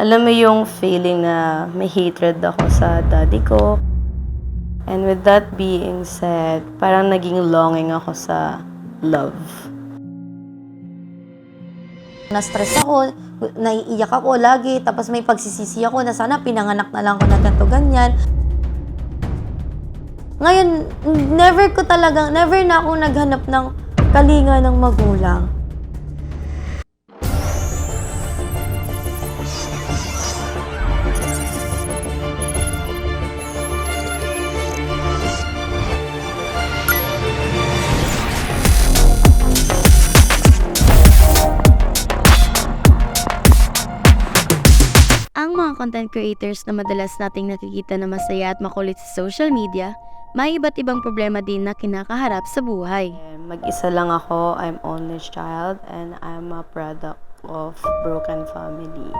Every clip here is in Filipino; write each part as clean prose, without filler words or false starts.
Alam mo yung feeling na may hatred ako sa daddy ko. And with that being said, parang naging longing ako sa love. Na-stress ako, naiiyak ako lagi, tapos may pagsisisi ako na sana pinanganak na lang ako na ganito, ganyan. Ngayon, never na ako naghanap ng kalinga ng magulang. Ang mga content creators na madalas nating nakikita na masaya at makulit sa social media, may iba't ibang problema din na kinakaharap sa buhay. Mag-isa lang ako, I'm only child, and I'm a product of broken family.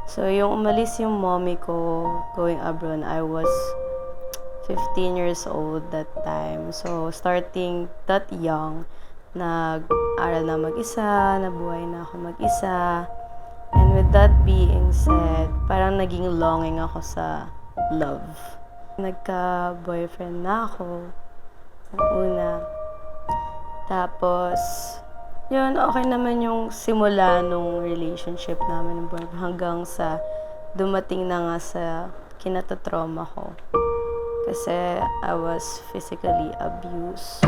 So yung umalis yung mommy ko going abroad, I was 15 years old that time. So starting that young, nag-aral na mag-isa, nabuhay na ako mag-isa. And with that being said, parang naging longing ako sa love. Nagka-boyfriend na ako, ang una. Tapos, yun, okay naman yung simula nung relationship namin ng boyfriend hanggang sa dumating na nga sa kinatatrauma ko. Kasi I was physically abused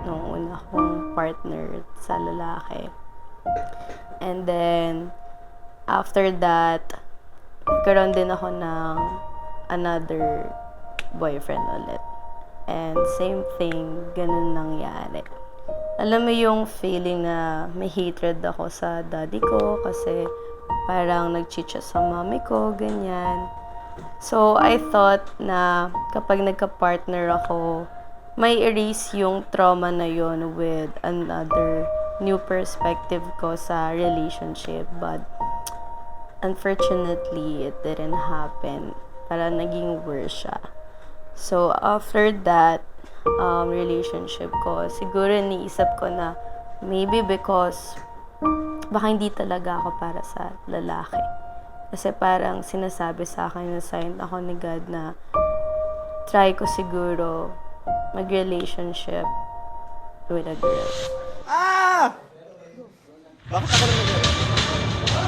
nung una kong partner sa lalaki. And then, after that, nagkaroon din ako ng another boyfriend ulit. And same thing, ganun nangyari. Alam mo yung feeling na may hatred ako sa daddy ko kasi parang nag-cheat siya sa mommy ko, ganyan. So, I thought na kapag nagka-partner ako, may erase yung trauma na yon with another new perspective ko sa relationship. But unfortunately, it didn't happen. Parang naging worse siya. So, after that relationship ko, siguro niisip ko na maybe because baka hindi talaga ako para sa lalaki. Kasi parang sinasabi sa akin na sign ako ni God na try ko siguro mag-relationship with a girl. Ah! Bakit ako naman ganun?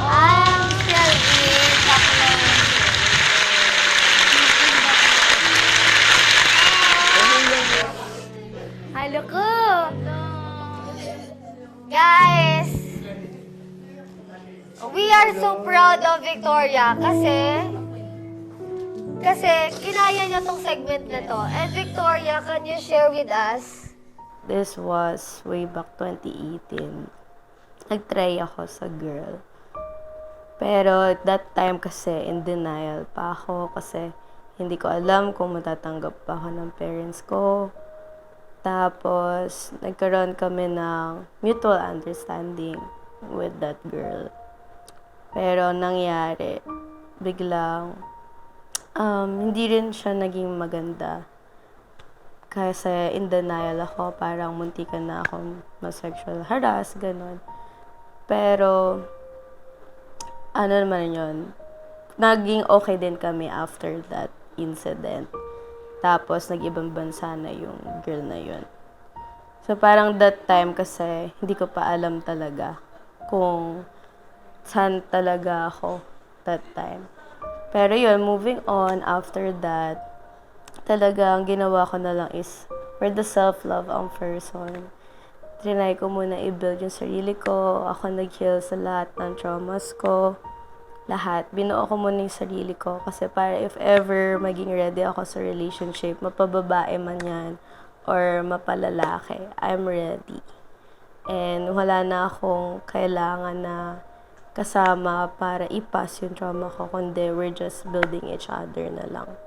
I'm Shelby Baclan. Halo ko! Guys! We are so proud of Victoria kasi kinaya niya tong segment na to. And Victoria, can you share with us? This was way back 2018. Nag-try ako sa girl. Pero at that time kasi, in denial pa ako kasi hindi ko alam kung matatanggap pa ako ng parents ko. Tapos, nagkaroon kami ng mutual understanding with that girl. Pero nangyari, biglang, hindi rin siya naging maganda. Kasi in denial ako, parang muntikan na akong ma-sexual harass, ganun. Pero, ano naman yun, naging okay din kami after that incident. Tapos, nag-ibang bansa na yung girl na yun. So, parang that time kasi, hindi ko pa alam talaga kung saan talaga ako that time. Pero yun, moving on, after that, talagang ginawa ko na lang is for the self-love ang person. Trinay ko muna i-build yung sarili ko. Ako nag-heal sa lahat ng traumas ko. Lahat. Binuo ko muna yung sarili ko. Kasi para if ever maging ready ako sa relationship, mapababae man yan or mapalalaki, I'm ready. And wala na akong kailangan na kasama para ipas yung trauma ko. Kundi we're just building each other na lang.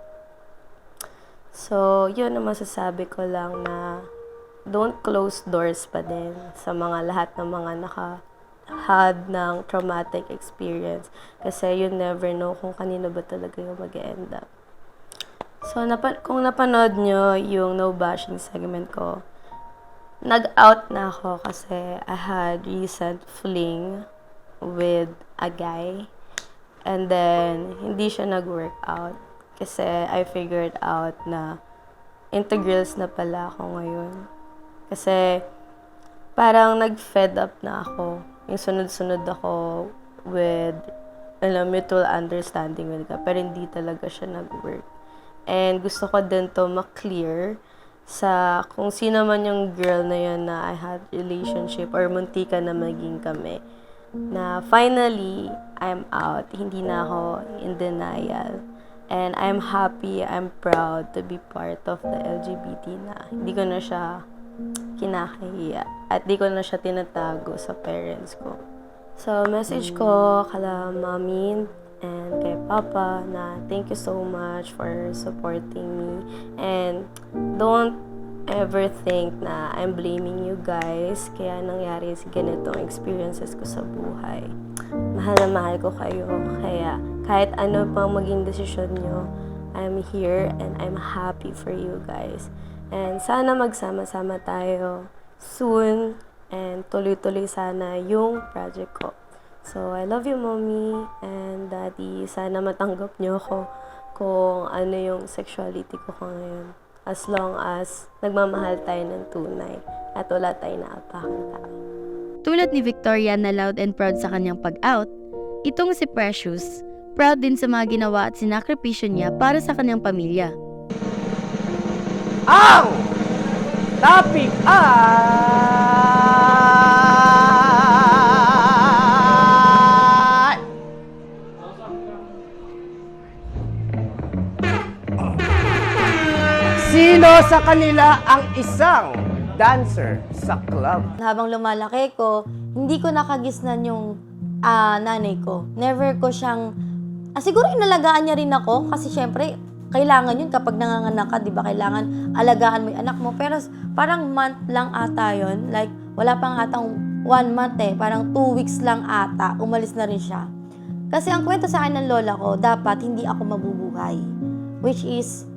So, yun ang masasabi ko lang na don't close doors pa din sa mga lahat ng mga had ng traumatic experience. Kasi you never know kung kanino ba talaga yung mag-end up. So, kung napanood nyo yung no bashing segment ko, nag-out na ako kasi I had recent fling with a guy. And then, hindi siya nag-work out. Kasi I figured out na into girls na pala ako ngayon. Kasi parang nag-fed up na ako. Yung sunod-sunod ako with mutual understanding with ka. Pero hindi talaga siya nag-work. And gusto ko din to ma-clear sa kung sino man yung girl na yun na I had relationship or muntika na maging kami. Na finally, I'm out. Hindi na ako in denial. And I'm happy, I'm proud to be part of the LGBT na. Hindi ko na siya kinakahiya. At di ko na siya tinatago sa parents ko. So, message ko kala mami and kay papa na thank you so much for supporting me. And don't ever think na I'm blaming you guys kaya nangyari si ganitong experiences ko sa buhay. Mahal na mahal ko kayo. Kaya kahit ano pang maging desisyon nyo, I'm here and I'm happy for you guys. And sana magsama-sama tayo soon and tuloy-tuloy sana yung project ko. So, I love you, Mommy and Daddy. Sana matanggap niyo ako kung ano yung sexuality ko ngayon. As long as nagmamahal tayo ng tunay at wala tayong naapakang tao. Tulad ni Victoria na loud and proud sa kanyang pag-out, itong si Precious, proud din sa mga ginawa at sinakripisyo niya para sa kanyang pamilya. Ang topic ay... Sino sa kanila ang isang dancer sa club? Habang lumalaki ko, hindi ko nakagisnan yung nanay ko. Never ko siyang... siguro inalagaan niya rin ako kasi syempre, kailangan yun kapag nanganganak ka, di ba? Kailangan alagaan mo yung anak mo. Pero parang month lang ata yun. Like, wala pang atang 1 month eh. Parang 2 weeks lang ata. Umalis na rin siya. Kasi ang kwento sa akin ng lola ko, dapat hindi ako mabubuhay. Which is,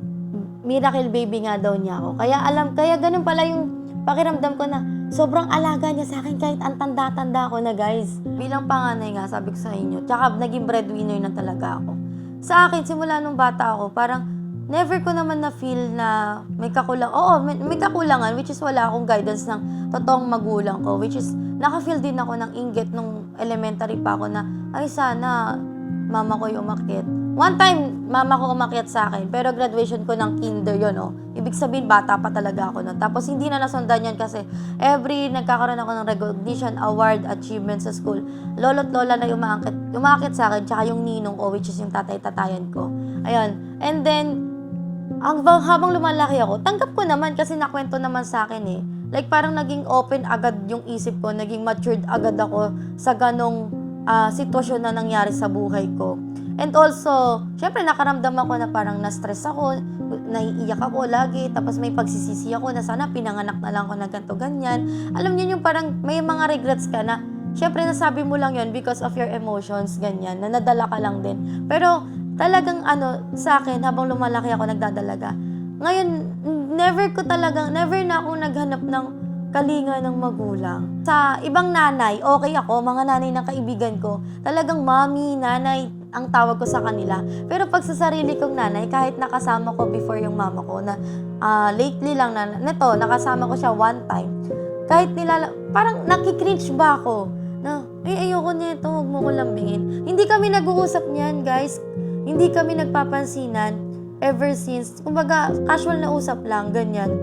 miracle baby nga daw niya ako. Kaya ganun pala yung pakiramdam ko na sobrang alaga niya sa akin kahit ang tanda-tanda ko na, guys. Bilang panganay nga, sabi ko sa inyo, tsaka naging breadwinner na talaga ako. Sa akin, simula nung bata ako, parang never ko naman na-feel na may kakulangan. Oo, may kakulangan, which is wala akong guidance ng totoong magulang ko, which is naka-feel din ako ng inggit nung elementary pa ako na, ay sana, mama ko yung umakyat. One time, mama ko umakyat sa akin, pero graduation ko ng kinder yun, oh. Ibig sabihin, bata pa talaga ako nun. Tapos hindi na nasundan yan kasi every nagkakaroon ako ng recognition, award, achievement sa school, lolo't lola na umakyat sa akin, tsaka yung ninong ko, which is yung tatay-tatayan ko. Ayun. And then, habang lumalaki ako, tanggap ko naman kasi nakwento naman sa akin eh. Like parang naging open agad yung isip ko, naging matured agad ako sa ganong sitwasyon na nangyari sa buhay ko. And also, syempre nakaramdam ako na parang na-stress ako, naiiyak ako lagi, tapos may pagsisisi ako na sana pinanganak na lang ako na ganito ganyan. Alam niyo yung parang may mga regrets ka na, syempre nasabi mo lang yon because of your emotions, ganyan, na nadala ka lang din. Pero talagang sa akin, habang lumalaki ako nagdadalaga. Ngayon, never na ako naghanap ng kalinga ng magulang. Sa ibang nanay, okay ako, mga nanay ng kaibigan ko, talagang mommy, nanay, ang tawag ko sa kanila. Pero pag sa sarili kong nanay, kahit nakasama ko before yung mama ko, na lately lang nakasama ko siya one time, kahit parang nakikringe ba ako, na, ayoko nito, huwag mo ko lambingin. Hindi kami nag-uusap niyan, guys. Hindi kami nagpapansinan ever since. Kumbaga, casual na usap lang, ganyan.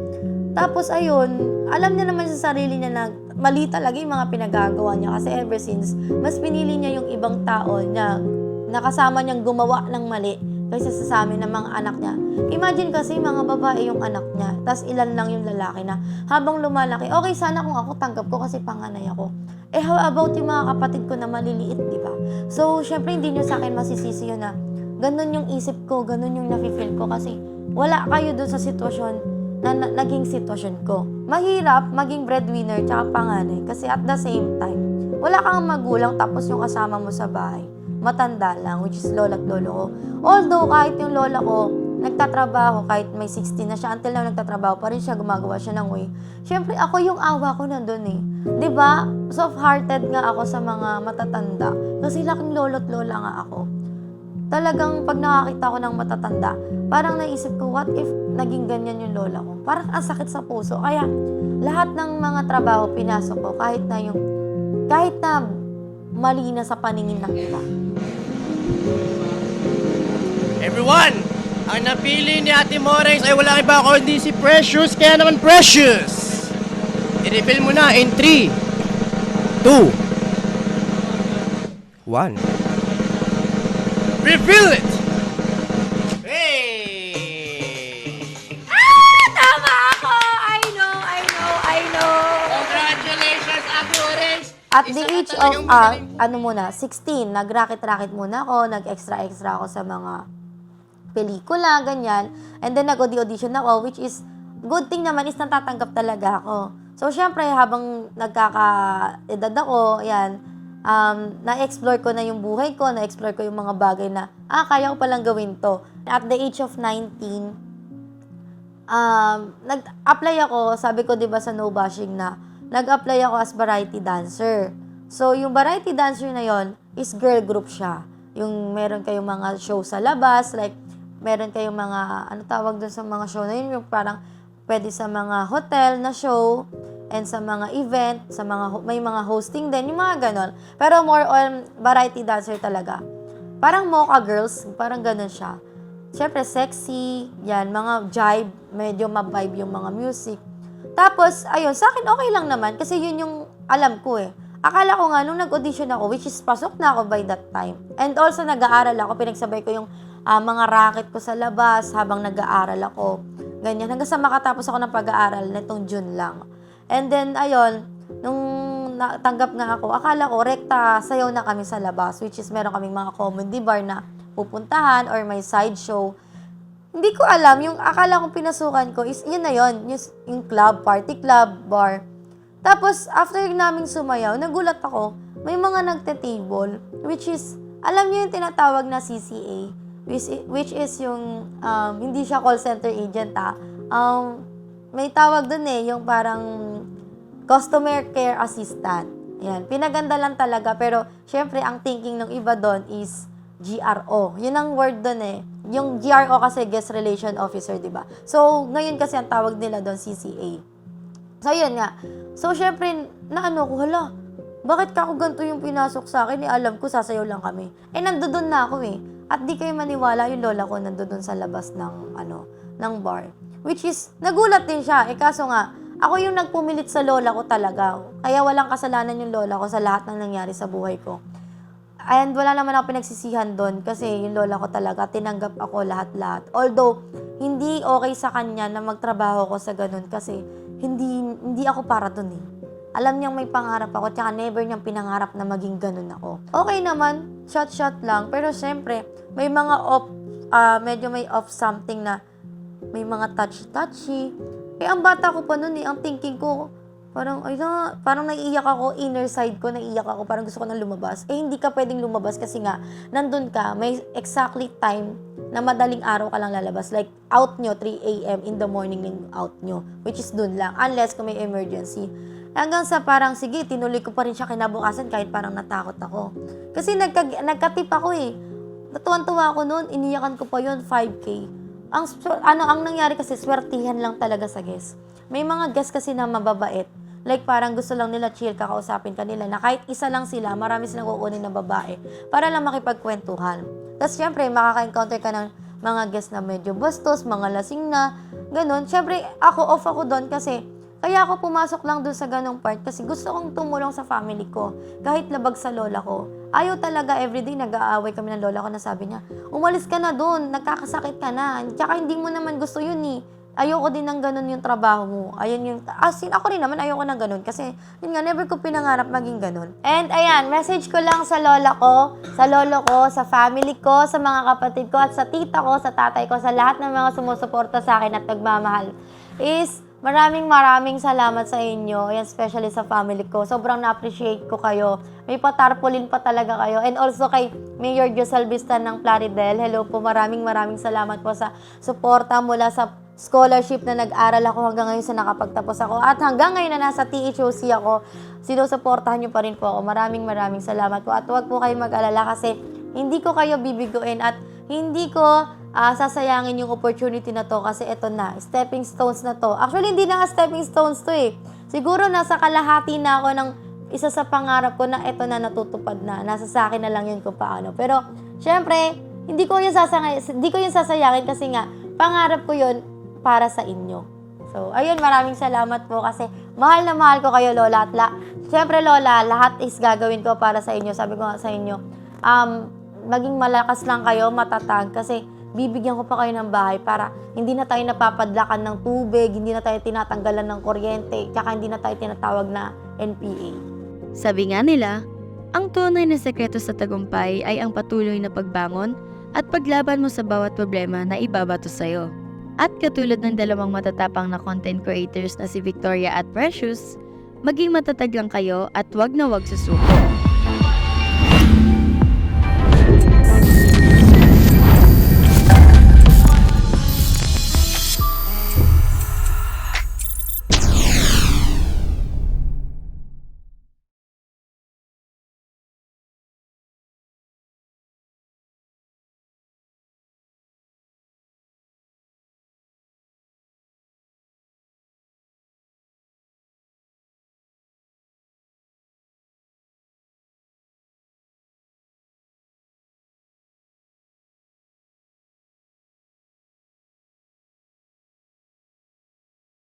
Tapos ayun, alam niya naman sa sarili niya na mali talaga yung mga pinagagawa niya kasi ever since, mas pinili niya yung ibang tao na nakasama niyang gumawa ng mali kaysa sa amin ng mga anak niya. Imagine kasi mga babae yung anak niya, tas ilan lang yung lalaki na habang lumalaki, okay sana kung ako tanggap ko kasi panganay ako. Eh how about yung mga kapatid ko na maliliit, di ba? So, syempre hindi niyo sa akin masisisi yun na ganun yung isip ko, ganun yung nafe-feel ko kasi wala kayo dun sa sitwasyon na naging sitwasyon ko. Mahirap maging breadwinner tsaka panganay kasi at the same time, wala kang magulang tapos yung kasama mo sa bahay, matanda lang, which is lola at lolo ko. Although kahit yung lola ko, nagtatrabaho, kahit may 60 na siya, until now nagtatrabaho pa rin siya, gumagawa siya ng way. Siyempre, ako yung awa ko nandun eh. Diba? Soft-hearted nga ako sa mga matatanda. Kasi laking lolo at lola nga ako. talagang pag nakakita ko ng matatanda, parang naisip ko, what if naging ganyan yung lola ko? Parang ang sakit sa puso. Kaya lahat ng mga trabaho pinasok ko, kahit na mali na sa paningin ng iba. Everyone, ang napili ni Ate Morings ay walang iba kundi si Precious. Kaya naman Precious, i-reveal mo na in 3, 2, 1. Reveal it! Hey! Tama ako! I know! Congratulations, Ate Morings! At the age of, 16, nag-racket-racket muna ako, nag-extra-extra ako sa mga pelikula, ganyan. And then nag-audition ako, which is, good thing naman is natatanggap talaga ako. So, syempre, habang nagkaka-edad ako, yan, na-explore ko na yung buhay ko, na-explore ko yung mga bagay na, kaya ko palang gawin to. At the age of 19, nag-apply ako, sabi ko 'di ba sa no bashing na, nag-apply ako as variety dancer. So, yung variety dancer na yon is girl group siya. Yung meron kayong mga show sa labas, like, meron kayong mga, ano tawag dun sa mga show na yun, yung parang pwede sa mga hotel na show, and sa mga event, may mga hosting din, yung mga ganon. Pero more on variety dancer talaga. Parang Mocha Girls, parang ganon siya. Siyempre, sexy, yan, mga jive, medyo ma-vibe yung mga music. Tapos, ayun, sa akin okay lang naman, kasi yun yung alam ko eh. Akala ko nga, nung nag-audition ako, which is pasok na ako by that time. And also, nag-aaral ako, pinagsabay ko yung mga racket ko sa labas habang nag-aaral ako. Ganyan, hanggang sa makatapos ako ng pag-aaral nitong June lang. And then, ayun, nung natanggap nga ako, akala ko, rekta, sayaw na kami sa labas, which is meron kaming mga comedy bar na pupuntahan or may side show. Hindi ko alam, yung akala kong pinasukan ko is, yun na yun, yung club, party club, bar. Tapos, after naming sumayaw, nagulat ako, may mga nagte-table, which is, alam niyo yung tinatawag na CCA, which is yung, hindi siya call center agent may tawag dun yung parang customer care assistant. Yan, pinaganda lang talaga, pero syempre, ang thinking ng iba dun is GRO. Yun ang word dun Yung GRO kasi guest relation officer, di ba? So, ngayon kasi ang tawag nila dun CCA. So, yun nga. So, syempre, naano ko, hala, bakit ka ako ganito yung pinasok sa akin? Alam ko, sasayaw lang kami. Nandoon na ako At di kayo maniwala, yung lola ko nandoon sa labas ng bar. Which is, nagulat din siya. Kaso nga, ako yung nagpumilit sa lola ko talaga. Kaya walang kasalanan yung lola ko sa lahat ng nangyari sa buhay ko. And wala naman ako pinagsisihan doon kasi yung lola ko talaga, tinanggap ako lahat-lahat. Although, hindi okay sa kanya na magtrabaho ko sa ganun kasi hindi ako para doon Alam niyang may pangarap ako, tsaka never niyang pinangarap na maging ganun ako. Okay naman, shot lang, pero syempre, may mga medyo may off something na may mga touchy. Ang bata ko pa noon ang thinking ko, parang naiiyak ako, inner side ko, naiiyak ako, parang gusto ko nang lumabas. Hindi ka pwedeng lumabas kasi nga, nandun ka, may exactly time na madaling araw ka lang lalabas. Like, out nyo, 3 a.m. in the morning yung out nyo, which is dun lang, unless kung may emergency. Hanggang sa parang, sige, tinuloy ko pa rin siya kinabukasan kahit parang natakot ako. Kasi nagkatip ako Natuwan-tuwa ako noon, iniyakan ko pa yun, 5K. Ang nangyari kasi, swertihan lang talaga sa guest. May mga guest kasi na mababait. Like parang gusto lang nila chill, kakausapin ka nila na kahit isa lang sila, marami silang kukunin na babae para lang makipagkwentuhan. Tapos syempre, makaka-encounter ka ng mga guest na medyo bastos, mga lasing na, ganun. Syempre, off ako doon kasi kaya ako pumasok lang doon sa ganung part kasi gusto kong tumulong sa family ko. Kahit labag sa lola ko. Ayaw talaga, everyday nag-aaway kami ng lola ko na sabi niya, umalis ka na doon, nagkakasakit ka na. Tsaka hindi mo naman gusto yun Ayoko din ng ganun yung trabaho mo. Ako rin naman ayoko ng ganun kasi yun nga, never ko pinangarap maging ganun. And ayan, message ko lang sa lola ko, sa lolo ko, sa family ko, sa mga kapatid ko, at sa tita ko, sa tatay ko, sa lahat ng mga sumusuporta sa akin at nagmamahal is maraming salamat sa inyo, and especially sa family ko. Sobrang na-appreciate ko kayo. May patarpulin pa talaga kayo. And also kay Mayor Josel Vista ng Plaridel. Hello po, maraming salamat po sa suporta mula sa scholarship na nag-aral ako hanggang ngayon sa nakapagtapos ako. At hanggang ngayon na nasa THOC ako, sinusuportahan niyo pa rin po ako. Maraming salamat po. At huwag po kayong mag-alala kasi Hindi ko kayo bibiguin at hindi ko sasayangin yung opportunity na to kasi ito na, stepping stones na to. Actually, hindi na nga stepping stones to eh. Siguro nasa kalahati na ako ng isa sa pangarap ko na ito na natutupad na. Nasa sa akin na lang yun kung paano. Pero, syempre, hindi ko yung sasayangin kasi nga, pangarap ko yun para sa inyo. So, ayun, maraming salamat po kasi mahal na mahal ko kayo, Lola. At syempre, Lola, lahat is gagawin ko para sa inyo. Sabi ko nga sa inyo, maging malakas lang kayo, matatag, kasi bibigyan ko pa kayo ng bahay para hindi na tayo napapadlakan ng tubig, hindi na tayo tinatanggalan ng kuryente, tsaka hindi na tayo tinatawag na NPA. Sabi nga nila, ang tunay na sekreto sa tagumpay ay ang patuloy na pagbangon at paglaban mo sa bawat problema na ibabato sa'yo. At katulad ng dalawang matatapang na content creators na si Victoria at Precious, maging matatag lang kayo at wag na wag susuko.